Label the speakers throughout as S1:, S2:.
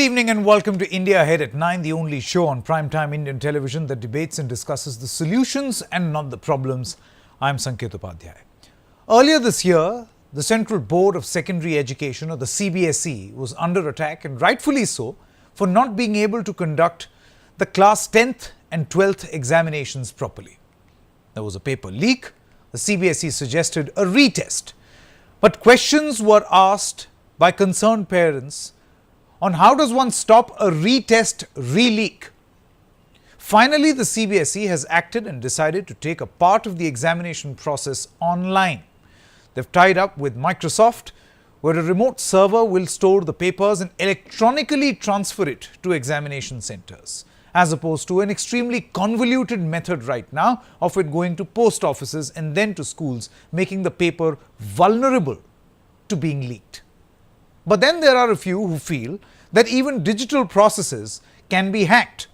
S1: evening and welcome to India Ahead at 9, the only show on primetime Indian television that debates and discusses the solutions and not the problems. I'm Sanket Upadhyay. Earlier this year, the Central Board of Secondary Education, or the CBSE, was under attack, and rightfully so, for not being able to conduct the class 10th and 12th examinations properly. There was a paper leak. The CBSE suggested a retest, but questions were asked by concerned parents on how does one stop a retest re-leak. Finally, the CBSE has acted and decided to take a part of the examination process online. They've tied up with Microsoft, where a remote server will store the papers and electronically transfer it to examination centers, as opposed to an extremely convoluted method right now of it going to post offices and then to schools, making the paper vulnerable to being leaked. But then there are a few who feel that even digital processes can be hacked.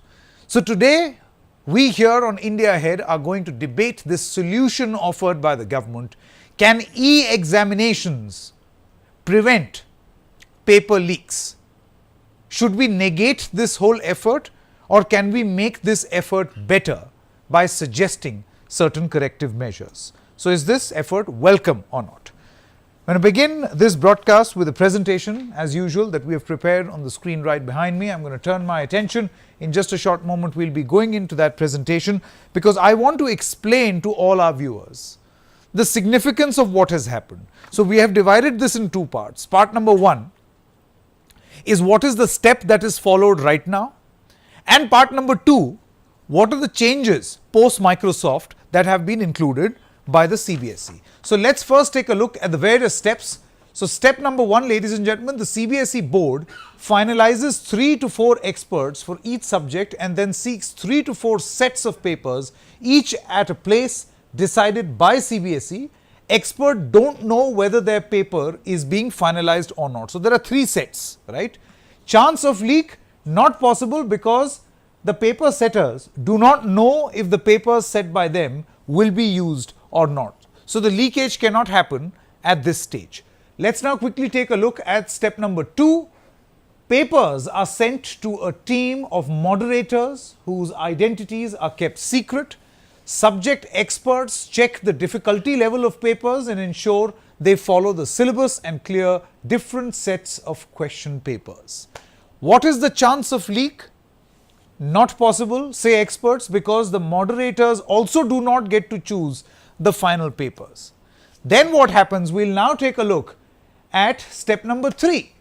S1: So today, we here on India Ahead are going to debate this solution offered by the government. Can e-examinations prevent paper leaks? Should we negate this whole effort, or can we make this effort better by suggesting certain corrective measures? So is this effort welcome or not? I'm going to begin this broadcast with a presentation, as usual, that we have prepared on the screen right behind me. I'm going to turn my attention. In just a short moment, we'll be going into that presentation because I want to explain to all our viewers the significance of what has happened. So we have divided this in two parts. Part number one is what is the step that is followed right now, and part number two, what are the changes post Microsoft that have been included by the CBSE. So let's first take a look at the various steps. So step number one, ladies and gentlemen, the CBSE board finalizes 3 to 4 experts for each subject and then seeks 3 to 4 sets of papers, each at a place decided by CBSE. Experts don't know whether their paper is being finalized or not. So there are 3 sets, right? Chance of leak, not possible because the paper setters do not know if the papers set by them will be used or not. So the leakage cannot happen at this stage. Let's now quickly take a look at step number 2. Papers are sent to a team of moderators whose identities are kept secret. Subject experts check the difficulty level of papers and ensure they follow the syllabus and clear different sets of question papers. What is the chance of leak? Not possible, say experts, because the moderators also do not get to choose the final papers. Then what happens? We'll now take a look at step number 3.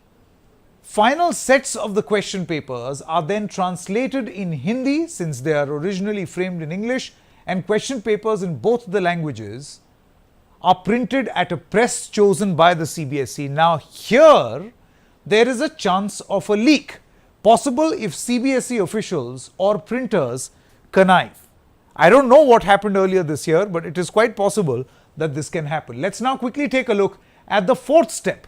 S1: Final sets of the question papers are then translated in Hindi, since they are originally framed in English, and question papers in both the languages are printed at a press chosen by the CBSE. Now here, there is a chance of a leak, possible if CBSE officials or printers connive. I don't know what happened earlier this year, but it is quite possible that this can happen. Let's now quickly take a look at the 4th step.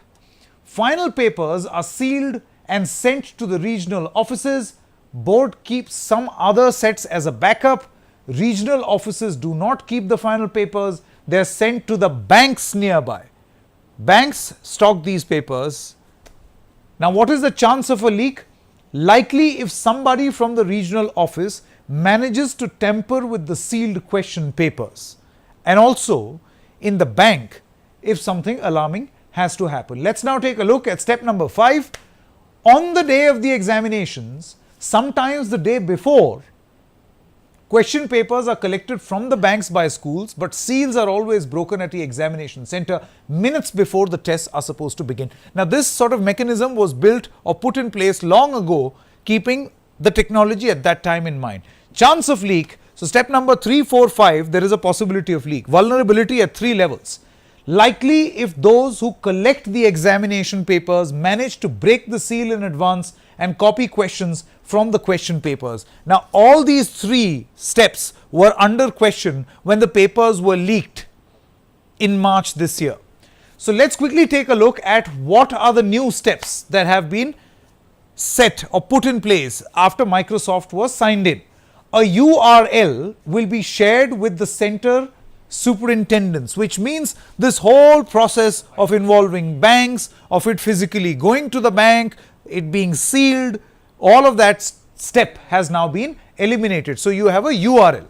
S1: Final papers are sealed and sent to the regional offices. Board keeps some other sets as a backup. Regional offices do not keep the final papers. They are sent to the banks nearby. Banks stock these papers. Now, what is the chance of a leak? Likely if somebody from the regional office manages to tamper with the sealed question papers, and also in the bank if something alarming has to happen. Let's now take a look at step number 5. On the day of the examinations, sometimes the day before, question papers are collected from the banks by schools, but seals are always broken at the examination center minutes before the tests are supposed to begin. Now this sort of mechanism was built or put in place long ago, keeping the technology at that time in mind. Chance of leak. So step number 3, 4, 5, there is a possibility of leak. Vulnerability at 3 levels. Likely if those who collect the examination papers manage to break the seal in advance and copy questions from the question papers. Now all these 3 steps were under question when the papers were leaked in March this year. So let's quickly take a look at what are the new steps that have been set or put in place after Microsoft was signed in. A URL will be shared with the center superintendents, which means this whole process of involving banks, of it physically going to the bank, it being sealed, All of that step has now been eliminated. So you have a URL.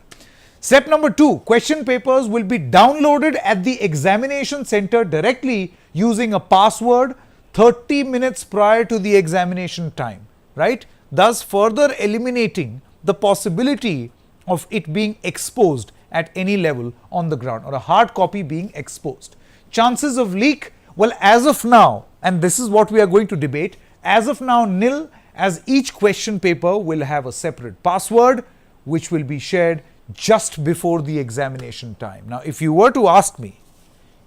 S1: Step number 2, question papers will be downloaded at the examination center directly using a password 30 minutes prior to the examination time, right? Thus further eliminating the possibility of it being exposed at any level on the ground, or a hard copy being exposed. Chances of leak, well, as of now, and this is what we are going to debate, as of now nil, as each question paper will have a separate password which will be shared just before the examination time. Now, if you were to ask me,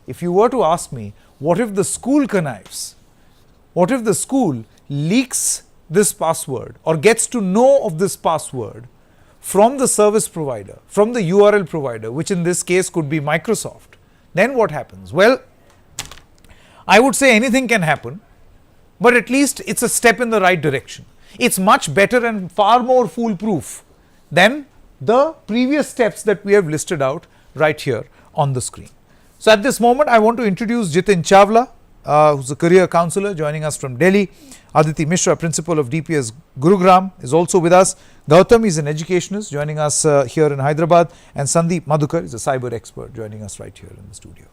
S1: what if the school connives? What if the school leaks this password or gets to know of this password from the service provider, from the URL provider, which in this case could be Microsoft? Then what happens? Well, I would say anything can happen, but at least it's a step in the right direction. It's much better and far more foolproof than the previous steps that we have listed out right here on the screen. So at this moment, I want to introduce Jitin Chawla, who's a career counselor joining us from Delhi. Aditi Mishra, principal of DPS Gurugram, is also with us. Gautam is an educationist joining us here in Hyderabad, and Sandeep Mudalkar is a cyber expert joining us right here in the studio.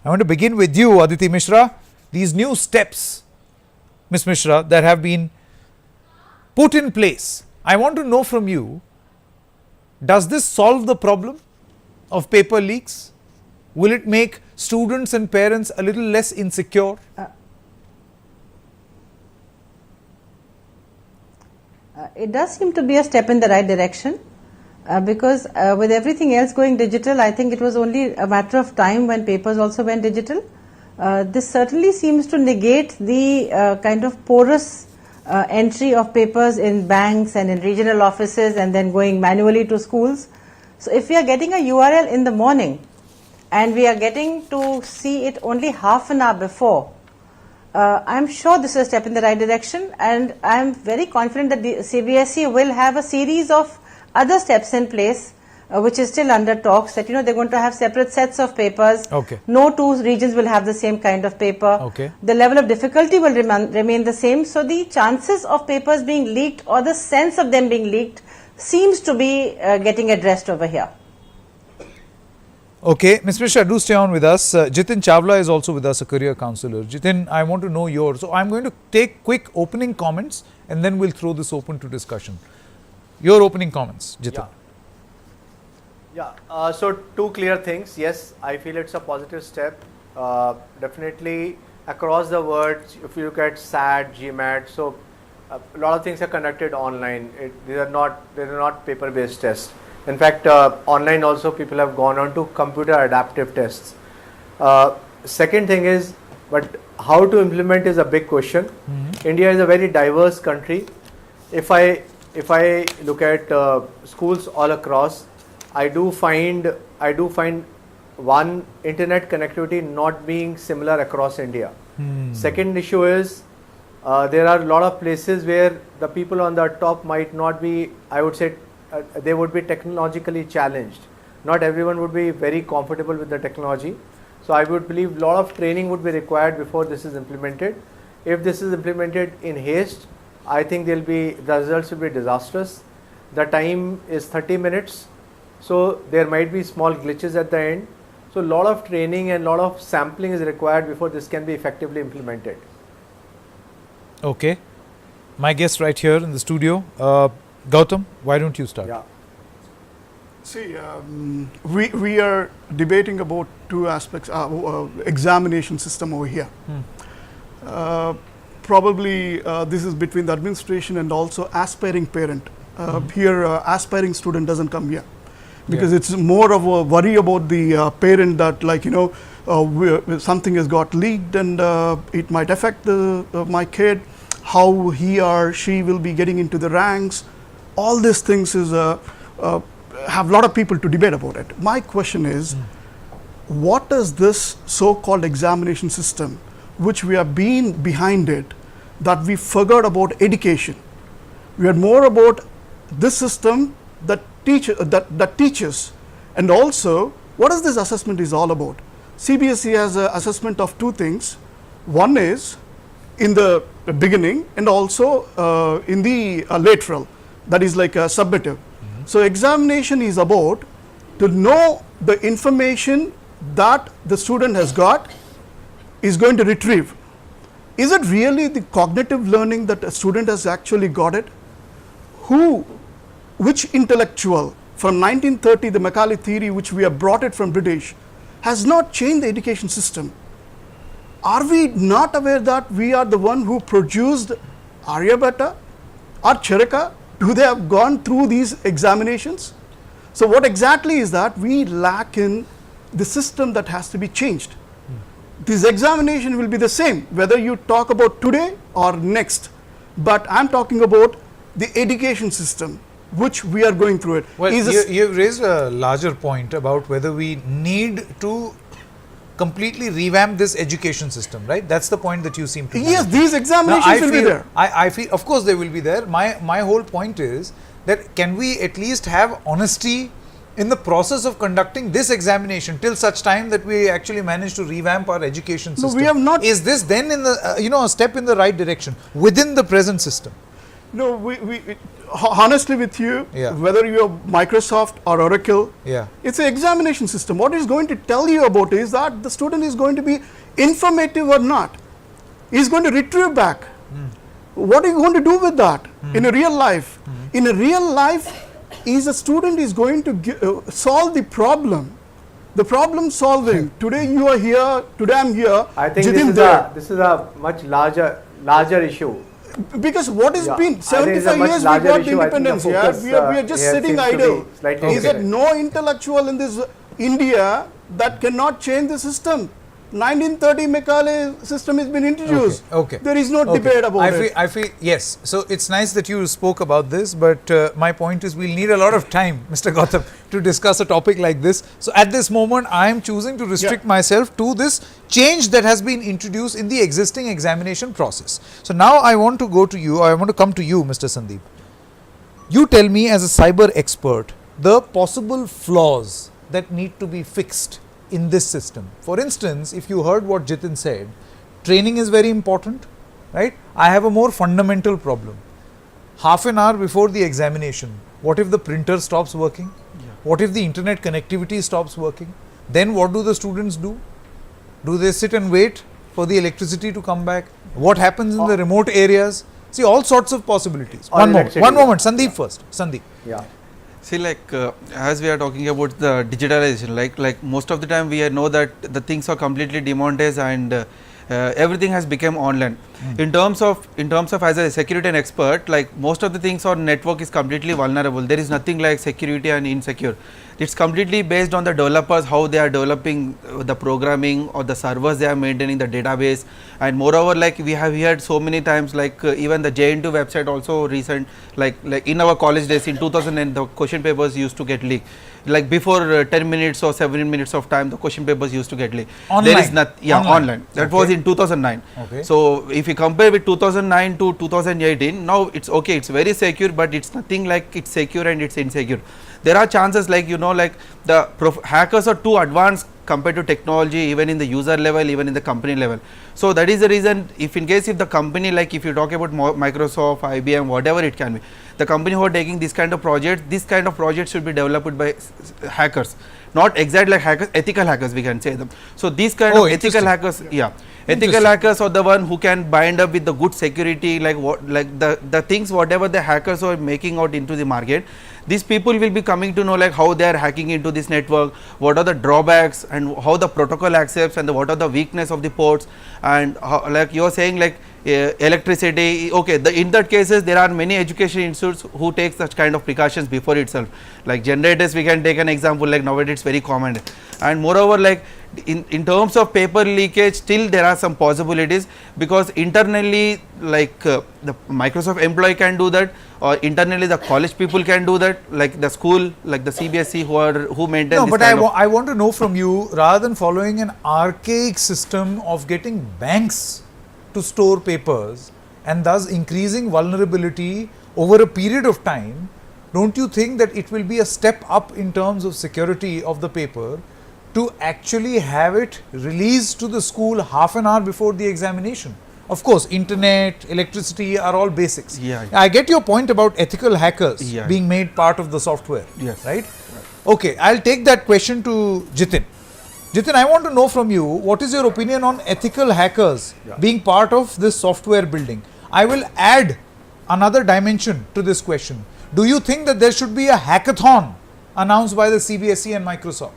S1: I want to begin with you, Aditi Mishra. These new steps, Ms. Mishra, that have been put in place, I want to know from you, does this solve the problem of paper leaks? Will it make students and parents a little less insecure?
S2: It does seem to be a step in the right direction, because with everything else going digital, I think it was only a matter of time when papers also went digital. This certainly seems to negate the kind of porous entry of papers in banks and in regional offices and then going manually to schools. So if we are getting a URL in the morning and we are getting to see it only half an hour before, I'm sure this is a step in the right direction, and I'm very confident that the CBSE will have a series of other steps in place, which is still under talks, that they're going to have separate sets of papers.
S1: Okay.
S2: No two regions will have the same kind of paper.
S1: Okay.
S2: The level of difficulty will remain the same. So the chances of papers being leaked or the sense of them being leaked seems to be getting addressed over here.
S1: Okay, Ms. Mishra, do stay on with us. Jitin Chawla is also with us, a career counselor. Jitin, I want to know yours. So I'm going to take quick opening comments and then we'll throw this open to discussion. Your opening comments, Jitin.
S3: So two clear things. Yes, I feel it's a positive step. Definitely across the world, if you look at SAT, GMAT, so a lot of things are conducted online. These are not paper-based tests. In fact, online also people have gone on to computer adaptive tests. Second thing is, but how to implement is a big question. India is a very diverse country. If I look at schools all across, I do find one, internet connectivity not being similar across India. Second issue is there are a lot of places where the people on the top might not be, I would say, they would be technologically challenged. Not everyone would be very comfortable with the technology. So I would believe a lot of training would be required before this is implemented. If this is implemented in haste, I think the results will be disastrous. The time is 30 minutes. So there might be small glitches at the end. So a lot of training and a lot of sampling is required before this can be effectively implemented.
S1: Okay. My guest right here in the studio, Gautam, why don't you start?
S4: Yeah. See, we are debating about two aspects, examination system over here. Probably this is between the administration and also aspiring parent. Here, aspiring student doesn't come here, because it's more of a worry about the parent that, like, something has got leaked and it might affect my kid, how he or she will be getting into the ranks. All these things is have a lot of people to debate about it. My question is, what is this so-called examination system, which we have been behind it, that we forgot about education? We are more about this system that teaches, and also what is this assessment is all about. CBSE has an assessment of two things. One is in the beginning and also in the lateral, that is like a summative. So examination is about to know the information that the student has got is going to retrieve. Is it really the cognitive learning that a student has actually got it? Which intellectual from 1930, the Macaulay theory, which we have brought it from British, has not changed the education system? Are we not aware that we are the one who produced Aryabhatta or Charaka? Do they have gone through these examinations? So what exactly is that? We lack in the system that has to be changed. This examination will be the same whether you talk about today or next, but I am talking about the education system which we are going through it.
S1: Well, you have raised a larger point about whether we need to completely revamp this education system, right? That's the point that you seem to
S4: Yes,
S1: make.
S4: these examinations will be there.
S1: I feel, of course, they will be there. My whole point is that can we at least have honesty in the process of conducting this examination till such time that we actually manage to revamp our education system?
S4: No, we have not.
S1: Is this then in the a step in the right direction within the present system?
S4: No, honestly with you,
S1: Yeah.
S4: whether you are Microsoft or Oracle,
S1: Yeah.
S4: it's an examination system. What it's going to tell you about is that the student is going to be informative or not. He's going to retrieve back. What are you going to do with that in a real life? In a real life, is a student is going to solve the problem. The problem solving. Today you are here, today I am here.
S3: I think
S4: Jitin
S3: this is a much larger issue.
S4: Because what has
S3: Yeah,
S4: been
S3: I think it's a
S4: 75
S3: much
S4: years we
S3: larger
S4: got
S3: issue. I think the
S4: independence,
S3: focus,
S4: we are just
S3: here
S4: sitting
S3: seems to be
S4: idle.
S3: slightly
S4: Is there
S3: different.
S4: no intellectual in this India that cannot change the system? 1930 Macaulay system has been introduced.
S1: Okay.
S4: There is no debate about it.
S1: I feel yes. So it's nice that you spoke about this, but my point is we'll need a lot of time, Mr. Gautam, to discuss a topic like this. So at this moment, I am choosing to restrict myself to this change that has been introduced in the existing examination process. So now I want to go to you. I want to come to you, Mr. Sandeep. You tell me, as a cyber expert, the possible flaws that need to be fixed in this system. For instance, if you heard what Jitin said, training is very important, right? I have a more fundamental problem. Half an hour before the examination, what if the printer stops working? What if the internet connectivity stops working? Then what do the students do? Do they sit and wait for the electricity to come back? What happens in the remote areas? See, all sorts of possibilities. One moment, Sandeep first. Sandeep.
S3: Yeah.
S5: See, as we are talking about the digitalization, like most of the time we know that the things are completely demonetized and everything has become online. In terms of as a security and expert, like most of the things on network is completely vulnerable. There is nothing like security and insecure. It's completely based on the developers, how they are developing the programming or the servers they are maintaining, the database. And moreover, like we have heard so many times, like even the JN2 website also recent, like in our college days in 2009, the question papers used to get leaked. Like before 10 minutes or 7 minutes of time, the question papers used to get leaked.
S1: Online.
S5: There is not, online. That was in 2009.
S1: Okay.
S5: So if you compare with 2009 to 2018, now it's okay, it's very secure, but it's nothing like it's secure and it's insecure. There are chances like the hackers are too advanced compared to technology, even in the user level, even in the company level. So that is the reason, if the company, like if you talk about Microsoft, IBM, whatever it can be, the company who are taking this kind of projects should be developed by hackers, not exactly like hackers, ethical hackers we can say them. So these kind of ethical hackers, ethical hackers are the one who can bind up with the good security, like the things whatever the hackers are making out into the market. These people will be coming to know like how they are hacking into this network, what are the drawbacks and how the protocol accepts, and what are the weakness of the ports, and how, like you are saying, like electricity. Okay, in that cases there are many education institutes who take such kind of precautions before itself. Like generators, we can take an example, like nowadays it's very common. And moreover, like in terms of paper leakage, still there are some possibilities, because internally, like the Microsoft employee can do that, or internally the college people can do that, like the school, like the CBSE who maintain.
S1: No,
S5: this
S1: but
S5: kind
S1: I want to know from you, rather than following an archaic system of getting banks to store papers and thus increasing vulnerability over a period of time, don't you think that it will be a step up in terms of security of the paper to actually have it released to the school half an hour before the examination? Of course, internet, electricity are all basics.
S5: Yeah.
S1: I get your point about ethical hackers
S5: Yeah.
S1: being made part of the software.
S5: Yes.
S1: Right? Okay, I'll take that question to Jitin. Jitin, I want to know from you, what is your opinion on ethical hackers being part of this software building? I will add another dimension to this question. Do you think that there should be a hackathon announced by the CBSE and Microsoft?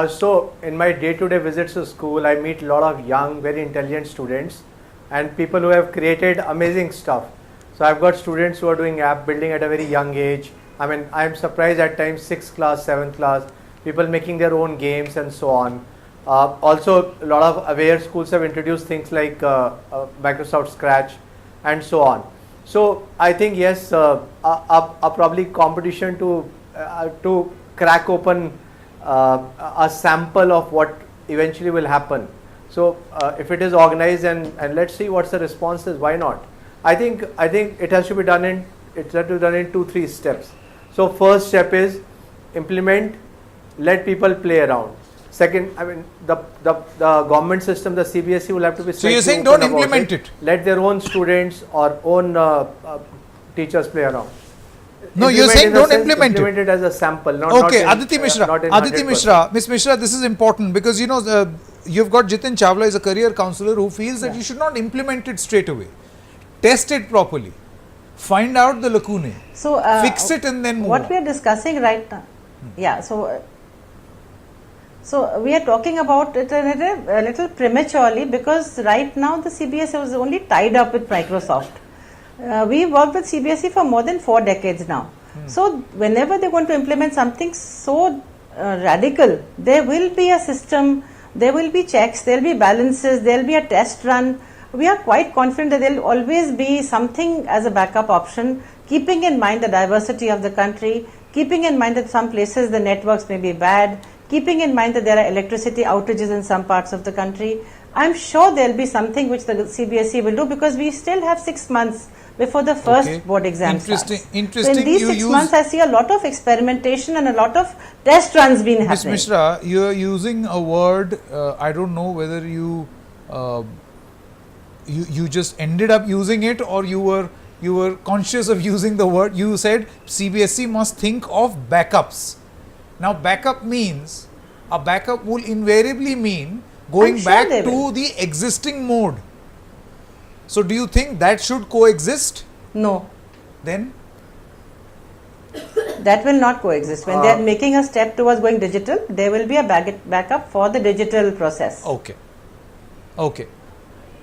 S3: So in my day-to-day visits to school, I meet a lot of young, very intelligent students and people who have created amazing stuff. So I've got students who are doing app building at a very young age. I mean, I'm surprised at times 6th class, 7th class, people making their own games and so on. Also, a lot of aware schools have introduced things like Microsoft Scratch and so on. So I think yes, a probably competition to crack open a sample of what eventually will happen. So if it is organized and let's see what's the response is, why not? I think it has to be done in 2-3 steps. So first step is implement, let people play around. Second, I mean the government system, the CBSE will have to be.
S1: So you're saying don't implement it.
S3: Let their own students or own teachers play around.
S1: No, you're saying don't implement it.
S3: Implement it as a sample.
S1: Okay, Aditi Mishra. Aditi Mishra, Miss Mishra, this is important because you know you've got Jitin Chawla is a career counselor who feels that you should not implement it straight away. Test it properly. Find out the lacunae.
S2: So
S1: fix it and then move
S2: what
S1: on.
S2: we are discussing right now. Yeah. So we are talking about it a little prematurely because right now the CBSE was only tied up with Microsoft. We worked with CBSE for more than 4 decades now. So whenever they're going to implement something so radical, there will be a system, there will be checks, there will be balances, there will be a test run. We are quite confident that there will always be something as a backup option, keeping in mind the diversity of the country, keeping in mind that some places the networks may be bad, keeping in mind that there are electricity outages in some parts of the country. I'm sure there will be something which the CBSE will do because we still have 6 months before the first board exam starts.
S1: Interesting.
S2: So in these 6 months, I see a lot of experimentation and a lot of test runs being happening.
S1: Ms. Mishra, you are using a word. I don't know whether you just ended up using it or you were conscious of using the word. You said CBSE must think of backups. Now, backup means a backup will invariably mean going back to the existing mode. So, do you think that should coexist?
S2: No.
S1: Then?
S2: That will not coexist. When they are making a step towards going digital, there will be a backup for the digital process.
S1: Okay.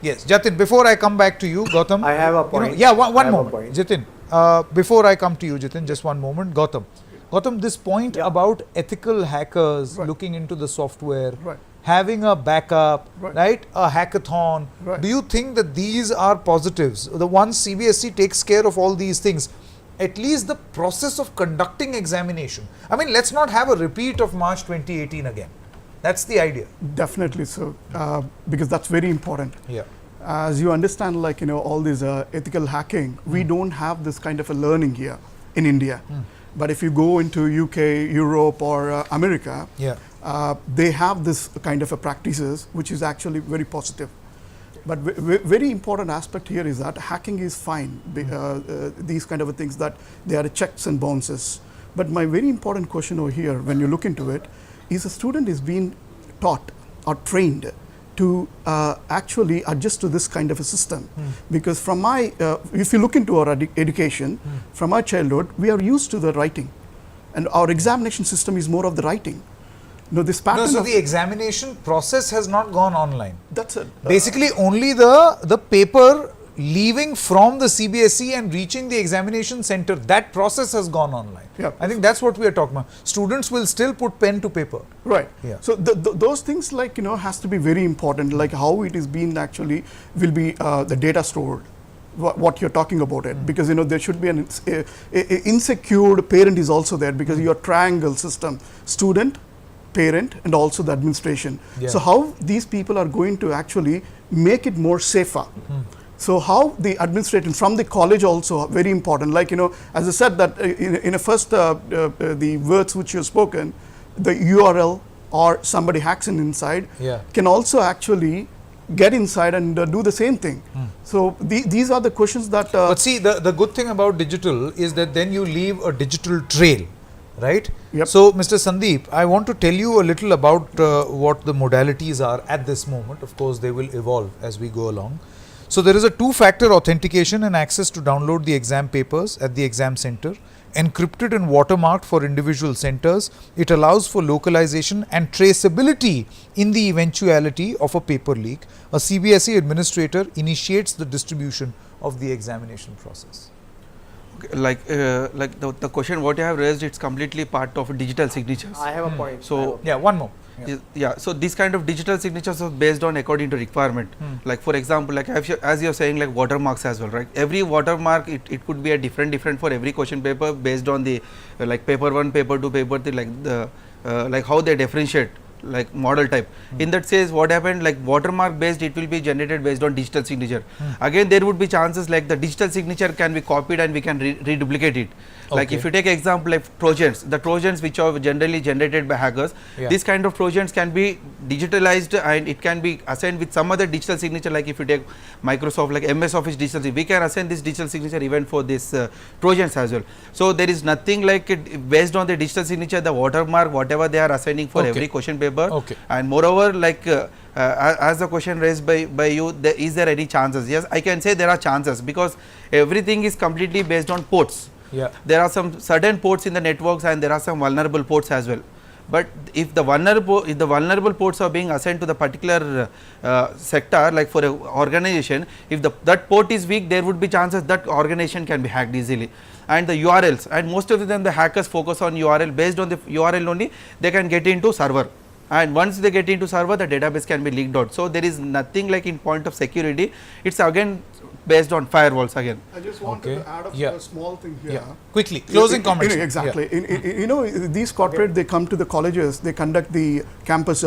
S1: Yes, Jatin, before I come back to you, Gautam.
S3: I have a point.
S1: One moment. Jitin, before I come to you, Jitin, just one moment. Gautam, this point about ethical hackers looking into the software, having a backup, right? A hackathon. Do you think that these are positives? The once CBSE takes care of all these things, at least the process of conducting examination. I mean, let's not have a repeat of March 2018 again. That's the idea.
S4: Definitely so, because that's very important.
S1: Yeah.
S4: As you understand, like, you know, all this ethical hacking, we don't have this kind of a learning here in India. But if you go into UK, Europe or America, they have this kind of a practices which is actually very positive. But very important aspect here is that hacking is fine, these kind of things that they are checks and balances. But my very important question over here, when you look into it, is a student is being taught or trained to actually adjust to this kind of a system. Because from my, if you look into our education, from our childhood, we are used to the writing. And our examination system is more of the writing. No, this pattern.
S1: So the examination process has not gone online.
S4: That's it.
S1: Basically, only the paper leaving from the CBSE and reaching the examination center, that process has gone online. I think that's what we are talking about. Students will still put pen to paper.
S4: Right. So those things, like, you know, has to be very important, like how it is being actually will be the data stored. What you're talking about it, because, you know, there should be an insecure parent is also there, because your triangle system, student, parent, and also the administration. So how these people are going to actually make it more safer. So how the administration from the college also very important, like, you know, as I said that in a first the words which you have spoken, the URL or somebody hacks in inside
S1: Yeah.
S4: can also actually get inside and do the same thing. So these are the questions that
S1: But see, the good thing about digital is that then you leave a digital trail, right?
S4: Yep.
S1: So, Mr. Sandeep, I want to tell you a little about what the modalities are at this moment. Of course, they will evolve as we go along. So, there is a two-factor authentication and access to download the exam papers at the exam center. Encrypted and watermarked for individual centers, it allows for localization and traceability in the eventuality of a paper leak. A CBSE administrator initiates the distribution of the examination process.
S5: Like the question what you have raised, it's completely part of digital signatures.
S3: I have a point.
S5: So
S1: Yeah, one more.
S5: yeah, so this kind of digital signatures are based on according to requirement. Like for example, like as you're saying, like watermarks as well, right? Every watermark it could be a different for every question paper based on the like paper 1, paper 2, paper 3, like the like how they differentiate like model type. In that case, what happened, like watermark based, it will be generated based on digital signature. Again, there would be chances like the digital signature can be copied and we can reduplicate it. Like if you take example like Trojans, the Trojans which are generally generated by hackers, this kind of Trojans can be digitalized and it can be assigned with some other digital signature. Like if you take Microsoft, like MS Office digital, we can assign this digital signature even for this Trojans as well. So there is nothing like it based on the digital signature, the watermark, whatever they are assigning for every question paper. And moreover, like as the question raised by you, is there any chances? Yes, I can say there are chances because everything is completely based on ports. There are some certain ports in the networks and there are some vulnerable ports as well. But if the vulnerable ports are being assigned to the particular sector, like for an organization, if that port is weak, there would be chances that organization can be hacked easily. And the URLs, and most of them the hackers focus on URL, based on the URL only they can get into server. And once they get into server, the database can be leaked out. So there is nothing like in point of security. It's again based on firewalls again.
S4: I just wanted to add up a small thing here.
S1: Quickly, closing comments.
S4: Exactly. You know, these corporate, they come to the colleges, they conduct the campus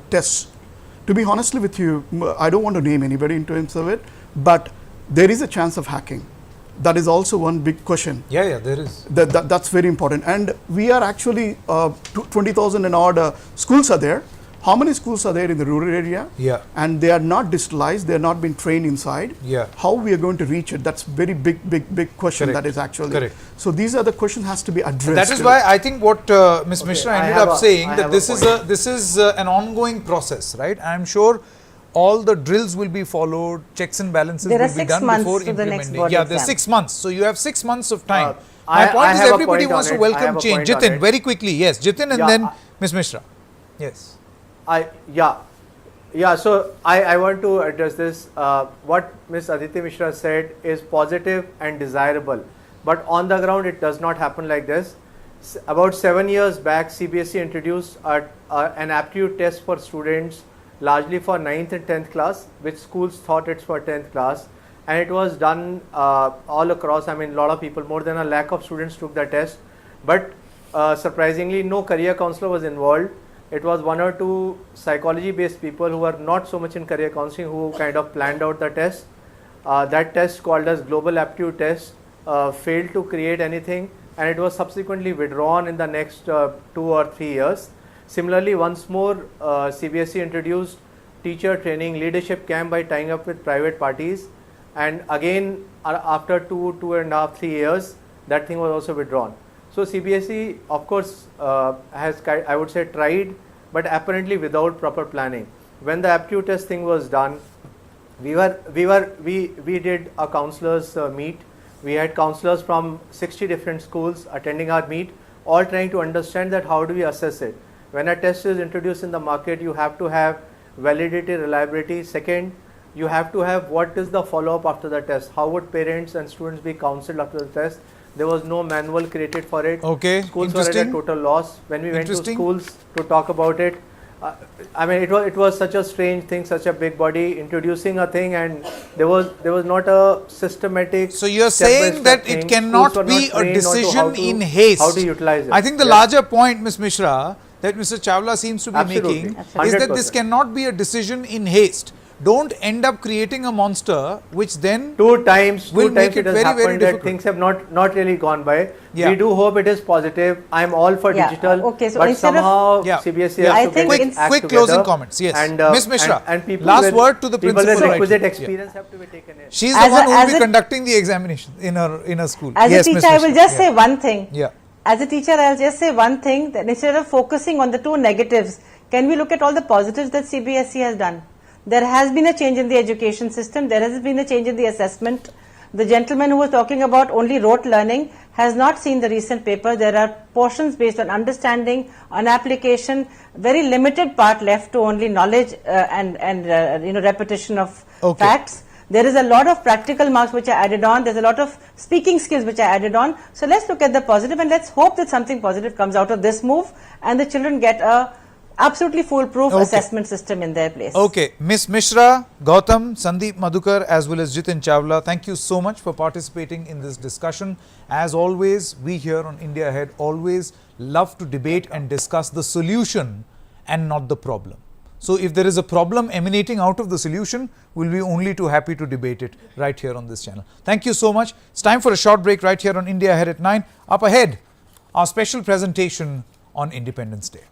S4: tests. To be honestly with you, I don't want to name anybody in terms of it, but there is a chance of hacking. That is also one big question.
S1: There is.
S4: That's very important. And we are actually 20,000 and odd schools are there. How many schools are there in the rural area? And they are not digitalized, they are not been trained inside. How we are going to reach it? That's very big question. That is actually. So these are the questions has to be addressed.
S1: That is why I think what Ms. Mishra ended up saying that this is an ongoing process, right? I am sure all the drills will be followed, checks and balances will be done before implementing. There's 6 months. So you have 6 months of time. My point is everybody wants to welcome change. Jitin, very quickly. Yes, Jitin and then Ms. Mishra. Yes.
S3: So I want to address this. What Ms. Aditi Mishra said is positive and desirable, but on the ground it does not happen like this. About 7 years back, CBSE introduced an aptitude test for students, largely for 9th and 10th class, which schools thought it's for 10th class, and it was done all across. I mean, a lot of people, more than 1 lakh of students took the test, but surprisingly no career counselor was involved. It was 1 or 2 psychology based people who were not so much in career counseling who kind of planned out the test. That test, called as global aptitude test, failed to create anything, and it was subsequently withdrawn in the next 2 or 3 years. Similarly, once more CBSE introduced teacher training leadership camp by tying up with private parties, and again after 2.5, 3 years, that thing was also withdrawn. So CBSE, of course, has, I would say, tried, but apparently without proper planning. When the aptitude test thing was done, we did a counselors meet. We had counselors from 60 different schools attending our meet, all trying to understand that how do we assess it. When a test is introduced in the market, you have to have validity, reliability. Second, you have to have what is the follow-up after the test. How would parents and students be counseled after the test? There was no manual created for it. Schools were at a total loss. When we went to schools to talk about it, I mean, it was such a strange thing, such a big body introducing a thing, and there was not a systematic.
S1: So you are saying that it cannot be a decision in haste.
S3: How to utilize it?
S1: I think the larger point, Ms. Mishra, that Mr. Chawla seems to be making is that this cannot be a decision in haste. don't end up creating a monster which then
S3: Two times
S1: will make
S3: it
S1: it
S3: has
S1: very, very
S3: happened that
S1: difficult.
S3: things have not really gone by.
S1: Yeah.
S3: We do hope it is positive. I'm all for
S2: Yeah,
S3: digital,
S2: okay, so
S3: but
S2: instead of-
S3: somehow
S1: Yeah.
S3: CBSE
S1: Yeah.
S3: has
S2: I
S3: to
S2: think
S3: get
S2: in-
S3: its act
S1: quick
S3: together.
S1: closing comments, yes.
S3: And,
S1: Miss Mishra,
S3: and people
S1: last
S3: with,
S1: word to the
S3: people
S1: principal
S3: with
S1: right
S3: requisite
S1: here.
S3: experience have to be taken in.
S1: She's
S2: As
S1: the one
S2: a-
S1: who will
S2: as
S1: be
S2: a-
S1: conducting the examination in her school.
S2: As
S1: Yes,
S2: a
S1: Miss
S2: teacher, I will
S1: Mishra.
S2: just say one thing.
S1: Yeah.
S2: As a teacher, I'll just say one thing, that instead of focusing on the two negatives, can we look at all the positives that CBSE has done? There has been a change in the education system. There has been a change in the assessment. The gentleman who was talking about only rote learning has not seen the recent paper. There are portions based on understanding, on application, very limited part left to only knowledge and repetition of
S1: Okay.
S2: facts. There is a lot of practical marks which are added on. There's a lot of speaking skills which are added on. So let's look at the positive and let's hope that something positive comes out of this move and the children get a absolutely foolproof
S1: Okay.
S2: assessment system in their place.
S1: Okay, Miss Mishra, Gautam, Sandeep Mudalkar as well as Jitin Chawla, thank you so much for participating in this discussion. As always, we here on India Ahead always love to debate and discuss the solution and not the problem. So if there is a problem emanating out of the solution, we'll be only too happy to debate it right here on this channel. Thank you so much. It's time for a short break right here on India Ahead at 9. Up ahead, our special presentation on Independence Day.